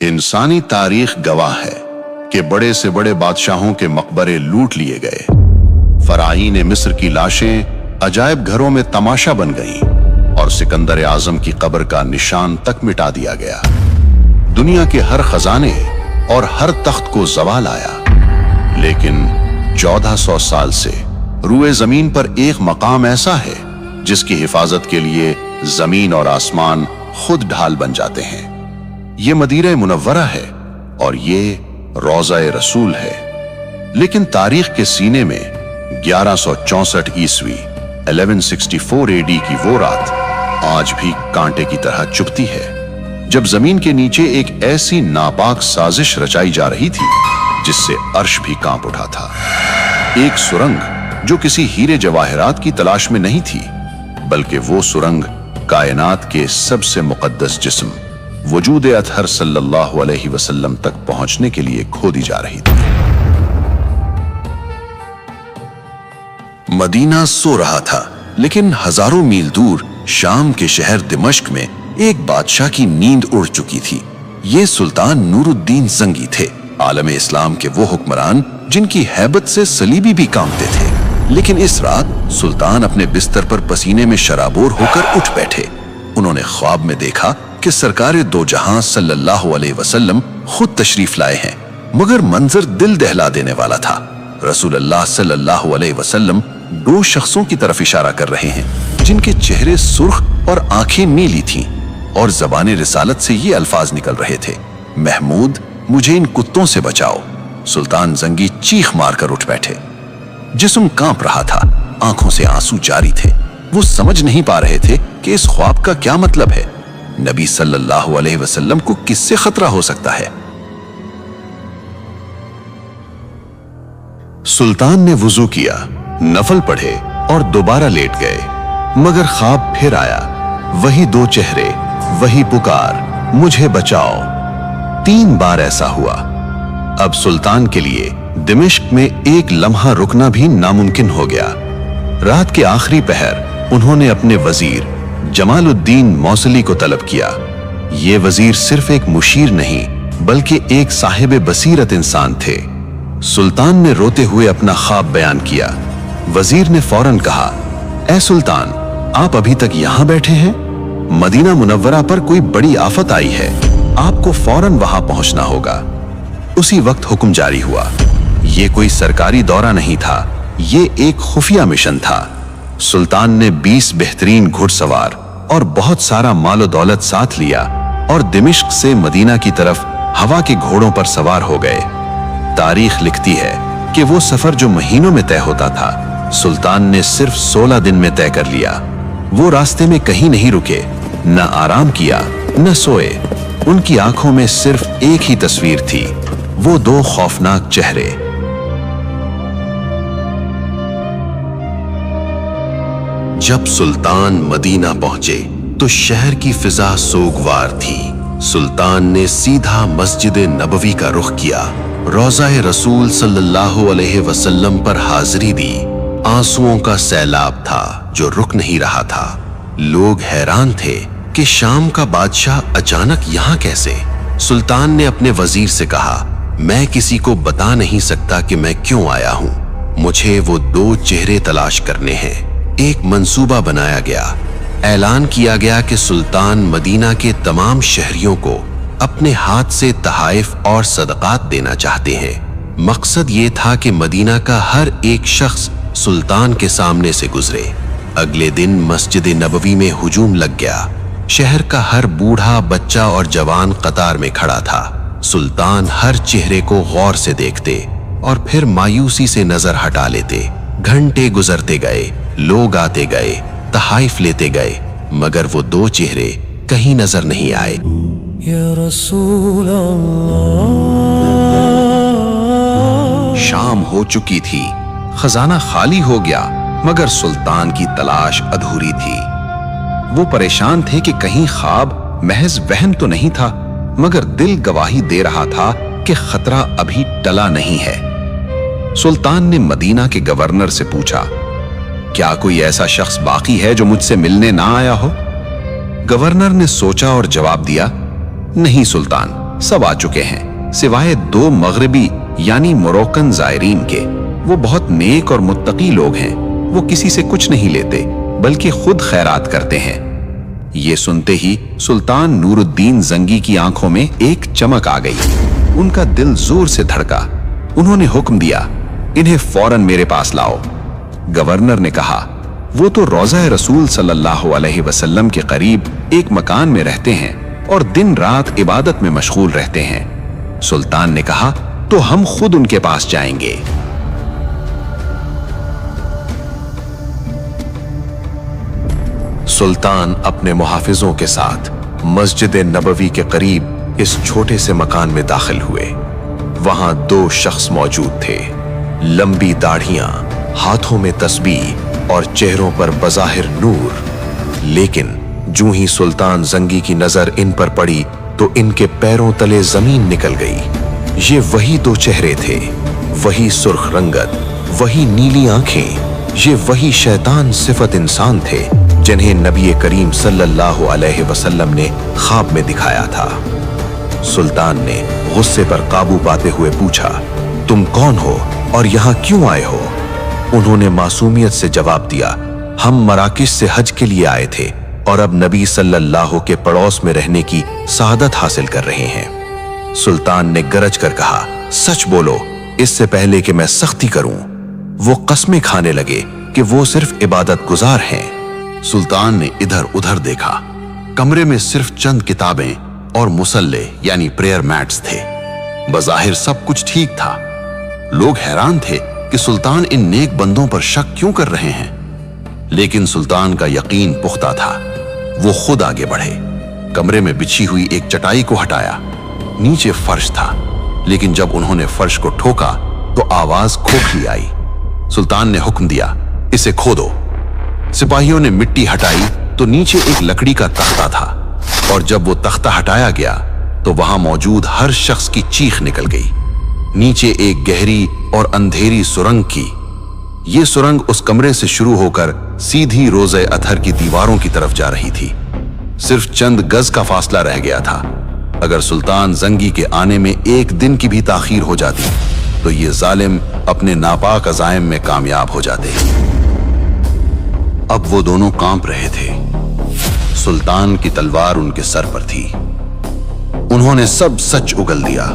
इंसानी तारीख गवाह है कि बड़े से बड़े बादशाहों के मकबरे लूट लिए गए। फराईन मिस्र की लाशें अजायब घरों में तमाशा बन गईं और सिकंदर आजम की कब्र का निशान तक मिटा दिया गया। दुनिया के हर खजाने और हर तख्त को जवाल आया, लेकिन 1400 साल से रूए जमीन पर एक मकाम ऐसा है जिसकी हिफाजत के लिए जमीन और आसमान खुद ढाल बन जाते हैं। ये मदीना मुनव्वरा है और ये रोज़ा रसूल है। लेकिन तारीख के सीने में 1164 ईस्वी 1164 AD की वो रात आज भी कांटे की तरह चुभती है, जब जमीन के नीचे एक ऐसी नापाक साजिश रचाई जा रही थी जिससे अर्श भी कांप उठा था। एक सुरंग जो किसी हीरे जवाहरात की तलाश में नहीं थी, बल्कि वो सुरंग कायनात के सबसे मुकद्दस जिस्म वजूद अतहर सल्लल्लाहु अलैहि वसल्लम तक पहुंचने के लिए खोदी जा रही थी। मदीना सो रहा था, लेकिन हजारों मील दूर शाम के शहर दिमश्क में एक बादशाह की नींद उड़ चुकी थी। ये सुल्तान नूरुद्दीन जंगी थे, आलम इस्लाम के वो हुक्मरान जिनकी हैबत से सलीबी भी कांपते थे। लेकिन इस रात सुल्तान अपने बिस्तर पर पसीने में शराबोर होकर उठ बैठे। उन्होंने ख्वाब में देखा कि सरकारे दो जहां सल्लल्लाहु अलैहि वसल्लम खुद तशरीफ लाए हैं, मगर मंजर दिल दहला देने वाला था। रसूलुल्लाह सल्लल्लाहु अलैहि वसल्लम दो शख्सों की तरफ इशारा कर रहे हैं जिनके चेहरे सुर्ख और आंखें नीली थीं, और ज़बान रिसालत से ये अल्फाज निकल रहे थे, महमूद मुझे इन कुत्तों से बचाओ। सुल्तान जंगी चीख मारकर उठ बैठे। जिस्म कांप रहा था, आंखों से आंसू जारी थे। वो समझ नहीं पा रहे थे कि इस ख्वाब का क्या मतलब है। नबी सल्लल्लाहु अलैहि वसल्लम को किससे खतरा हो सकता है? सुल्तान ने वुजू किया, नफल पढ़े और दोबारा लेट गए, मगर ख्वाब फिर आया। वही दो चेहरे, वही पुकार, मुझे बचाओ। 3 बार ऐसा हुआ। अब सुल्तान के लिए दिमिश्क में एक लम्हा रुकना भी नामुमकिन हो गया। रात के आखिरी पहर उन्होंने अपने वजीर जमालुद्दीन मौसली को तलब किया। ये वजीर सिर्फ एक मुशीर नहीं, बल्कि एक साहिब बसीरत इंसान थे। सुल्तान ने रोते हुए अपना ख्वाब बयान किया। वजीर ने फौरन कहा, ऐ सुल्तान, आप अभी तक यहां बैठे हैं? मदीना मुनव्वरा पर कोई बड़ी आफत आई है, आपको फौरन वहां पहुंचना होगा। उसी वक्त हुक्म जारी हुआ। ये कोई सरकारी दौरा नहीं था, ये एक खुफिया मिशन था। सुल्तान ने 20 बेहतरीन घुड़सवार और बहुत सारा मालो दौलत साथ लिया और दिमिश्क से मदीना की तरफ हवा के घोड़ों पर सवार हो गए। तारीख लिखती है कि वो सफर जो महीनों में तय होता था, सुल्तान ने सिर्फ 16 दिन में तय कर लिया। वो रास्ते में कहीं नहीं रुके, न आराम किया, न सोए। उनकी आंखों में सिर्फ एक ही तस्वीर थी, वो 2 खौफनाक चेहरे। जब सुल्तान मदीना पहुंचे तो शहर की फिजा सोगवार थी। सुल्तान ने सीधा मस्जिद नबवी का रुख किया, रोज़ा रसूल सल्लल्लाहु अलैहि वसल्लम पर हाजिरी दी। आंसुओं का सैलाब था जो रुक नहीं रहा था। लोग हैरान थे कि शाम का बादशाह अचानक यहाँ कैसे? सुल्तान ने अपने वजीर से कहा, मैं किसी को बता नहीं सकता कि मैं क्यों आया हूँ। मुझे वो 2 चेहरे तलाश करने हैं। एक मंसूबा बनाया गया। ऐलान किया गया कि सुल्तान मदीना के तमाम शहरियों को अपने हाथ से तहाइफ और सदकात देना चाहते हैं। मकसद ये था कि मदीना का हर एक शख्स सुल्तान के सामने से गुजरे। अगले दिन मस्जिद नबवी में हुजूम लग गया। शहर का हर बूढ़ा, बच्चा और जवान कतार में खड़ा था। सुल्तान हर चेहरे को गौर से देखते और फिर मायूसी से नजर हटा लेते। घंटे गुजरते गए, लोग आते गए, तहाइफ लेते गए, मगर वो 2 चेहरे कहीं नजर नहीं आए। या रसूल अल्लाह। शाम हो चुकी थी, खजाना खाली हो गया, मगर सुल्तान की तलाश अधूरी थी। वो परेशान थे कि कहीं ख्वाब महज वहम तो नहीं था, मगर दिल गवाही दे रहा था कि खतरा अभी टला नहीं है। सुल्तान ने मदीना के गवर्नर से पूछा, क्या कोई ऐसा शख्स बाकी है जो मुझसे मिलने ना आया हो? गवर्नर ने सोचा और जवाब दिया, नहीं सुल्तान, सब आ चुके हैं, सिवाय 2 मगरबी यानी मोरक्कन जायरीन के। वो बहुत नेक और मुत्तकी लोग हैं। वो किसी से कुछ नहीं लेते बल्कि खुद खैरात करते हैं। ये सुनते ही सुल्तान नूरुद्दीन जंगी की आंखों में एक चमक आ गई। उनका दिल जोर से धड़का। उन्होंने हुक्म दिया, इन्हें फौरन मेरे पास लाओ। गवर्नर ने कहा, वो तो रोज़ा रसूल सल्लल्लाहु अलैहि वसल्लम के करीब एक मकान में रहते हैं और दिन रात इबादत में मशगूल रहते हैं। सुल्तान ने कहा, तो हम खुद उनके पास जाएंगे। सुल्तान अपने मुहाफिजों के साथ मस्जिद नबवी के करीब इस छोटे से मकान में दाखिल हुए। वहां 2 शख्स मौजूद थे, लंबी दाढ़ियां, हाथों में तस्बीह और चेहरों पर बज़ाहिर नूर। लेकिन जूं ही सुल्तान जंगी की नजर इन पर पड़ी तो इनके पैरों तले जमीन निकल गई। ये वही 2 चेहरे थे, वही सुर्ख रंगत, वही नीली आंखें, ये वही शैतान सिफत इंसान थे जिन्हें नबी करीम सल्लल्लाहु अलैहि वसल्लम ने ख्वाब में दिखाया था। सुल्तान ने गुस्से पर काबू पाते हुए पूछा, तुम कौन हो और यहाँ क्यों आए हो? उन्होंने मासूमियत से जवाब दिया, हम मराकिश से हज के लिए आए थे और अब नबी सल्लल्लाहु के पड़ोस में रहने की सआदत हासिल कर रहे हैं। सुल्तान ने गरज कर कहा, सच बोलो, इससे पहले कि मैं सख्ती करूं। वो कस्में खाने लगे कि वो सिर्फ इबादत गुजार हैं। सुल्तान ने इधर उधर देखा। कमरे में सिर्फ चंद किताबें और मुसल्ले यानी प्रेयर मैट्स थे। बज़ाहिर सब कुछ ठीक था। लोग हैरान थे कि सुल्तान इन नेक बंदों पर शक क्यों कर रहे हैं, लेकिन सुल्तान का यकीन पुख्ता था। वो खुद आगे बढ़े, कमरे में बिछी हुई एक चटाई को हटाया। नीचे फर्श था, लेकिन जब उन्होंने फर्श को ठोका तो आवाज खोखली आई। सुल्तान ने हुक्म दिया, इसे खोदो। सिपाहियों ने मिट्टी हटाई तो नीचे एक लकड़ी का तख्ता था, और जब वो तख्ता हटाया गया तो वहां मौजूद हर शख्स की चीख निकल गई। नीचे एक गहरी और अंधेरी सुरंग की। ये सुरंग उस कमरे से शुरू होकर सीधी रोज़े अतहर की दीवारों की तरफ जा रही थी। सिर्फ चंद गज का फासला रह गया था। अगर सुल्तान जंगी के आने में एक दिन की भी ताखीर हो जाती तो ये जालिम अपने नापाक अज़ाइम में कामयाब हो जाते। अब वो दोनों कांप रहे थे। सुल्तान की तलवार उनके सर पर थी। उन्होंने सब सच उगल दिया।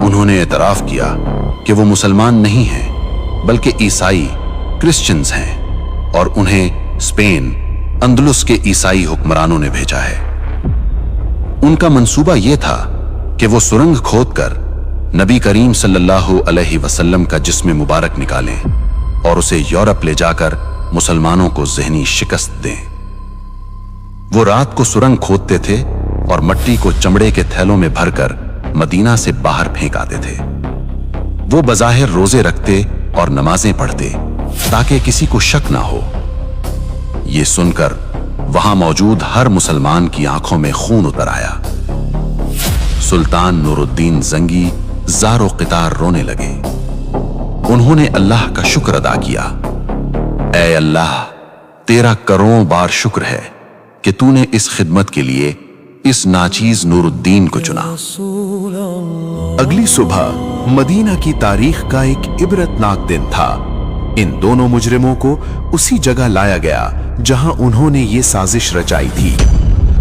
उन्होंने एतराफ किया कि वो मुसलमान नहीं हैं, बल्कि ईसाई क्रिश्चियंस हैं, और उन्हें स्पेन अंदलुस के ईसाई हुक्मरानों ने भेजा है। उनका मंसूबा यह था कि वो सुरंग खोदकर नबी करीम सल्लल्लाहु अलैहि वसल्लम का जिस्म मुबारक निकालें और उसे यूरोप ले जाकर मुसलमानों को ज़हनी शिकस्त दें। वो रात को सुरंग खोदते थे और मट्टी को चमड़े के थैलों में भरकर मदीना से बाहर फेंक आते थे। वो बज़ाहिर रोजे रखते और नमाजें पढ़ते ताकि किसी को शक ना हो। ये सुनकर वहां मौजूद हर मुसलमान की आंखों में खून उतर आया। सुल्तान नूरुद्दीन जंगी ज़ारो क़ितार रोने लगे। उन्होंने अल्लाह का शुक्र अदा किया। ऐ अल्लाह, तेरा करोड़ों बार शुक्र है कि तूने इस खिदमत के लिए इस नाचीज नूरुद्दीन को चुना। अगली सुबह मदीना की तारीख का एक इबरतनाक दिन था। इन दोनों मुजरिमों को उसी जगह लाया गया जहां उन्होंने ये साजिश रचाई थी।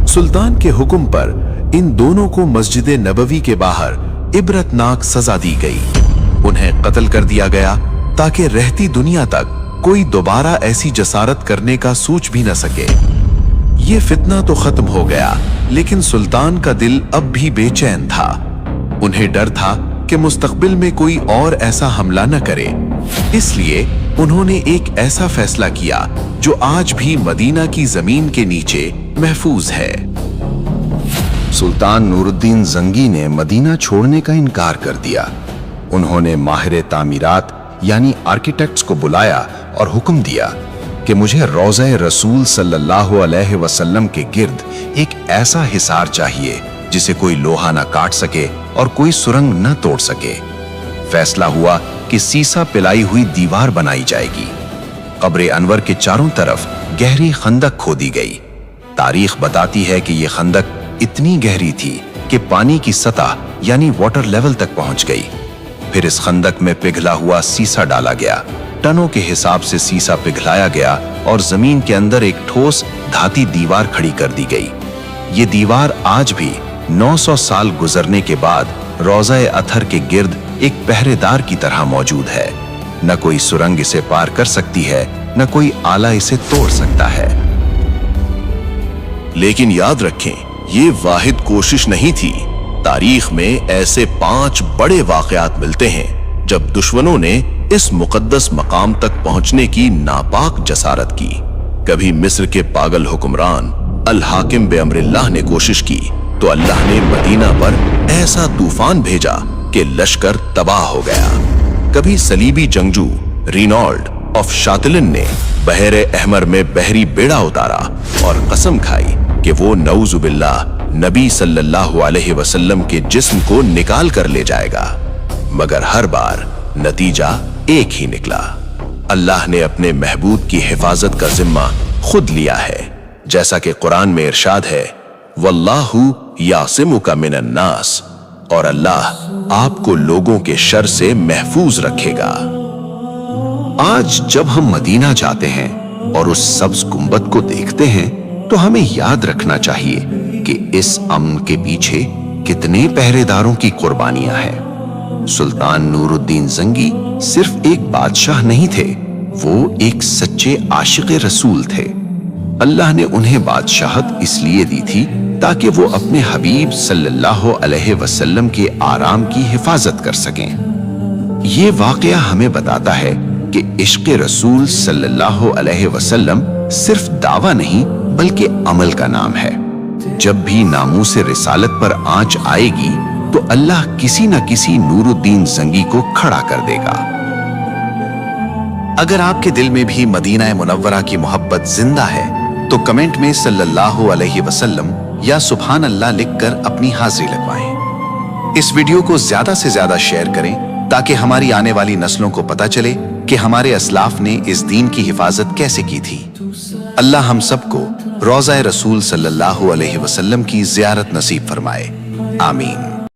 सुल्तान के हुक्म पर इन दोनों को मस्जिद नबवी के बाहर इबरतनाक सजा दी गई। उन्हें कत्ल कर दिया गया ताकि रहती दुनिया तक कोई दोबारा ऐसी जसारत करने का सोच भी न सके। ये फितना तो खत्म हो गया, लेकिन सुल्तान का दिल अब भी बेचैन था। उन्हें डर था कि मुस्तकबिल में कोई और ऐसा हमला न करे। इसलिए उन्होंने एक ऐसा फैसला किया जो आज भी मदीना की जमीन के नीचे महफूज है। सुल्तान नूरुद्दीन जंगी ने मदीना छोड़ने का इनकार कर दिया। उन्होंने माहिर तामीरात यानी आर्किटेक्ट्स को बुलाया और हुक्म दिया कि मुझे रोज़े रसूल सल्लल्लाहु अलैहि वसल्लम के गिर्द एक ऐसा हिसार चाहिए जिसे कोई लोहा न काट सके और कोई सुरंग न तोड़ सके। फैसला हुआ कि सीसा पिलाई हुई दीवार बनाई जाएगी। कब्र अनवर के चारों तरफ गहरी खंदक खोदी गई। तारीख बताती है कि यह खंदक इतनी गहरी थी कि पानी की सतह यानी वाटर लेवल तक पहुंच गई। फिर इस खंदक में पिघला हुआ सीसा डाला गया। टनों के हिसाब से सीसा पिघलाया गया और जमीन के अंदर एक ठोस धाती दीवार खड़ी कर दी गई। ये दीवार आज भी 900 साल गुजरने के बाद रोज़ा-ए अथर के गिर्द एक पहरेदार की तरह मौजूद है। न कोई सुरंग इसे पार कर सकती है, न कोई आला इसे तोड़ सकता है। लेकिन याद रखें, ये वाहिद कोशिश नहीं थी। तारीख में ऐसे 5 बड़े वाकयात मिलते हैं जब दुश्मनों ने इस मुकद्दस मकाम तक पहुंचने की नापाक जसारत की। कभी मिस्र के पागल हुक्मरान अल हाकिम बे अम्रिल्लाह ने कोशिश की तो अल्लाह ने मदीना पर ऐसा तूफान भेजा कि लश्कर तबाह हो गया। कभी सलीबी जंगजू रिनॉल्ड ऑफ शातिलिन ने बहरे अहमर में बहरी बेड़ा उतारा और कसम खाई कि वो नऊजुबिल्लाह नबी सल्लल्लाहु अलैहि वसल्लम के जिस्म को निकाल कर ले जाएगा, मगर हर बार नतीजा एक ही निकला। अल्लाह ने अपने महबूब की हिफाजत का जिम्मा खुद लिया है, जैसा कि कुरान में इरशाद है, वल्लाहु यासिमुका मिनन नास, और अल्लाह आपको लोगों के शर से महफूज रखेगा। आज जब हम मदीना जाते हैं और उस सब्ज गुंबद को देखते हैं तो हमें याद रखना चाहिए कि इस अमन के पीछे कितने पहरेदारों की कुर्बानियां हैं। सुल्तान नूरुद्दीन जंगी सिर्फ एक बादशाह नहीं थे, वो एक सच्चे आशिक़े रसूल थे। अल्लाह ने उन्हें बादशाहत इसलिए दी थी ताकि वो अपने हबीब सल्लल्लाहु अलैहि वसल्लम के आराम की हिफाजत कर सकें। ये वाकया हमें बताता है कि इश्क़ रसूल सल्लल्लाहु अलैहि वसल्लम सिर्फ दावा नहीं बल्कि अमल का नाम है। जब भी नामूस रिसालत पर आंच आएगी तो अल्लाह किसी न किसी नूरुद्दीन जंगी को खड़ा कर देगा। अगर आपके दिल में भी मदीना मुनव्वरा की मोहब्बत जिंदा है तो कमेंट में सल्लल्लाहु अलैहि वसल्लम या सुभान अल्लाह लिखकर अपनी हाजिरी लगवाएं। इस वीडियो को ज्यादा से ज्यादा शेयर करें ताकि हमारी आने वाली नस्लों को पता चले कि हमारे असलाफ ने इस दीन की हिफाजत कैसे की थी। अल्लाह हम सबको रोज़ा रसूल सल्लल्लाहु अलैहि वसल्लम की ज़ियारत नसीब फरमाए। आमीन।